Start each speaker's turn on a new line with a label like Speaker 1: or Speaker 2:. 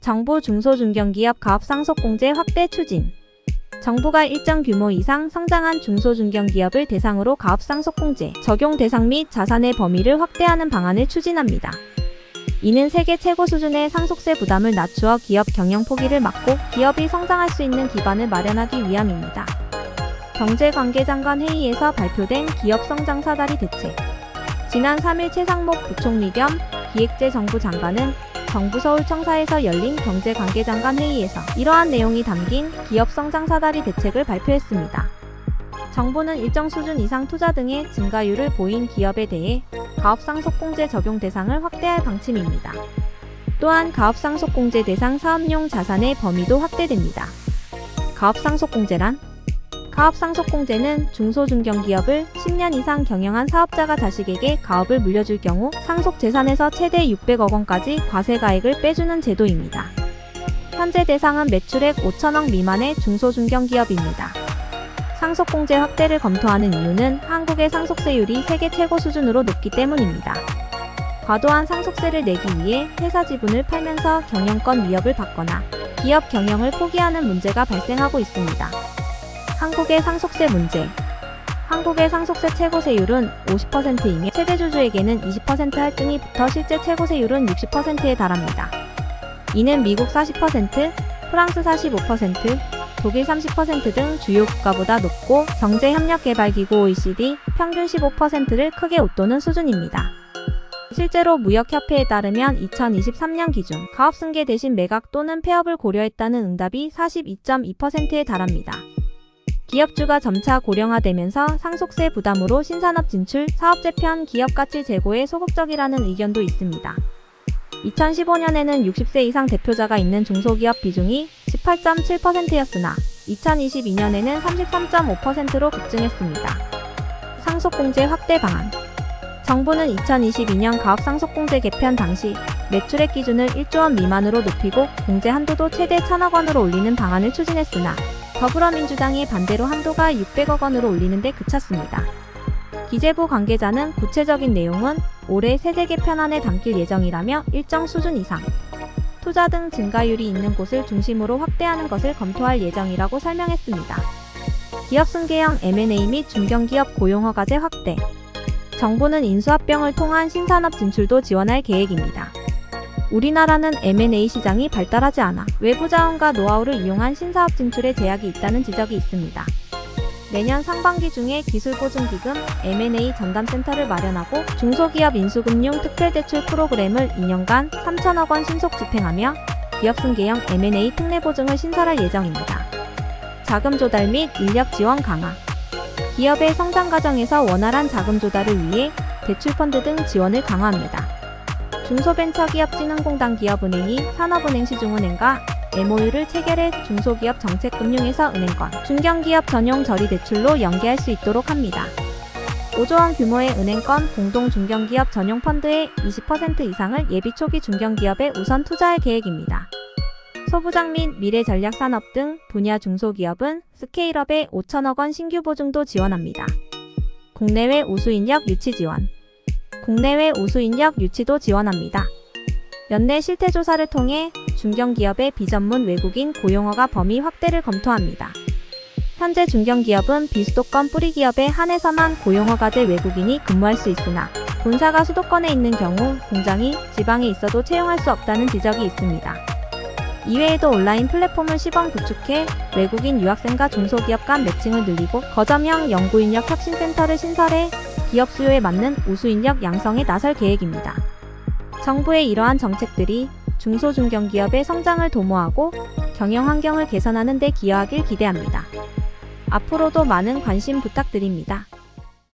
Speaker 1: 정부 중소중견기업 가업상속공제 확대 추진. 정부가 일정 규모 이상 성장한 중소중견기업을 대상으로 가업상속공제 적용 대상 및 자산의 범위를 확대하는 방안을 추진합니다. 이는 세계 최고 수준의 상속세 부담을 낮추어 기업 경영 포기를 막고 기업이 성장할 수 있는 기반을 마련하기 위함입니다. 경제관계장관 회의에서 발표된 기업 성장 사다리 대책. 지난 3일 최상목 부총리 겸 기획재정부 장관은 정부 서울청사에서 열린 경제관계장관 회의에서 이러한 내용이 담긴 기업 성장 사다리 대책을 발표했습니다. 정부는 일정 수준 이상 투자 등의 증가율을 보인 기업에 대해 가업상속공제 적용 대상을 확대할 방침입니다. 또한 가업상속공제 대상 사업용 자산의 범위도 확대됩니다. 가업상속공제란? 가업상속공제는 중소중견기업을 10년 이상 경영한 사업자가 자식에게 가업을 물려줄 경우 상속재산에서 최대 600억 원까지 과세가액을 빼주는 제도입니다. 현재 대상은 매출액 5천억 미만의 중소중견기업입니다. 상속공제 확대를 검토하는 이유는 한국의 상속세율이 세계 최고 수준으로 높기 때문입니다. 과도한 상속세를 내기 위해 회사 지분을 팔면서 경영권 위협을 받거나 기업 경영을 포기하는 문제가 발생하고 있습니다. 한국의 상속세 문제. 한국의 상속세 최고세율은 50%이며 최대주주에게는 20% 할증이 붙어 실제 최고세율은 60%에 달합니다. 이는 미국 40%, 프랑스 45%, 독일 30% 등 주요 국가보다 높고 경제협력개발기구 OECD 평균 15%를 크게 웃도는 수준입니다. 실제로 무역협회에 따르면 2023년 기준 가업승계 대신 매각 또는 폐업을 고려했다는 응답이 42.2%에 달합니다. 기업주가 점차 고령화되면서 상속세 부담으로 신산업 진출, 사업 재편, 기업 가치 제고에 소극적이라는 의견도 있습니다. 2015년에는 60세 이상 대표자가 있는 중소기업 비중이 18.7%였으나 2022년에는 33.5%로 급증했습니다. 상속공제 확대 방안. 정부는 2022년 가업상속공제 개편 당시 매출액 기준을 1조 원 미만으로 높이고 공제 한도도 최대 1,000억 원으로 올리는 방안을 추진했으나 더불어민주당의 반대로 한도가 600억 원으로 올리는 데 그쳤습니다. 기재부 관계자는 구체적인 내용은 올해 세제 개편안에 담길 예정이라며 일정 수준 이상 투자 등 증가율이 있는 곳을 중심으로 확대하는 것을 검토할 예정이라고 설명했습니다. 기업 승계형 M&A 및 중견기업 고용허가제 확대. 정부는 인수합병을 통한 신산업 진출도 지원할 계획입니다. 우리나라는 M&A 시장이 발달하지 않아 외부 자원과 노하우를 이용한 신사업 진출에 제약이 있다는 지적이 있습니다. 내년 상반기 중에 기술보증기금 M&A 전담센터를 마련하고 중소기업 인수금융 특별대출 프로그램을 2년간 3천억 원 신속 집행하며 기업 승계형 M&A 특례보증을 신설할 예정입니다. 자금 조달 및 인력 지원 강화. 기업의 성장 과정에서 원활한 자금 조달을 위해 대출펀드 등 지원을 강화합니다. 중소벤처기업진흥공단 기업은행이 산업은행 시중은행과 MOU를 체결해 중소기업 정책금융에서 은행권, 중견기업 전용 저리대출로 연계할 수 있도록 합니다. 5조 원 규모의 은행권 공동 중견기업 전용 펀드의 20% 이상을 예비 초기 중견기업에 우선 투자할 계획입니다. 소부장 및 미래전략산업 등 분야 중소기업은 스케일업에 5천억 원 신규 보증도 지원합니다. 국내외 우수인력 유치 지원. 국내외 우수인력 유치도 지원합니다. 연내 실태조사를 통해 중견기업의 비전문 외국인 고용허가 범위 확대를 검토합니다. 현재 중견기업은 비수도권 뿌리기업에 한해서만 고용허가제 외국인이 근무할 수 있으나 본사가 수도권에 있는 경우 공장이 지방에 있어도 채용할 수 없다는 지적이 있습니다. 이외에도 온라인 플랫폼을 시범 구축해 외국인 유학생과 중소기업 간 매칭을 늘리고 거점형 연구인력 혁신센터를 신설해 기업 수요에 맞는 우수인력 양성에 나설 계획입니다. 정부의 이러한 정책들이 중소중견기업의 성장을 도모하고 경영 환경을 개선하는 데 기여하길 기대합니다. 앞으로도 많은 관심 부탁드립니다.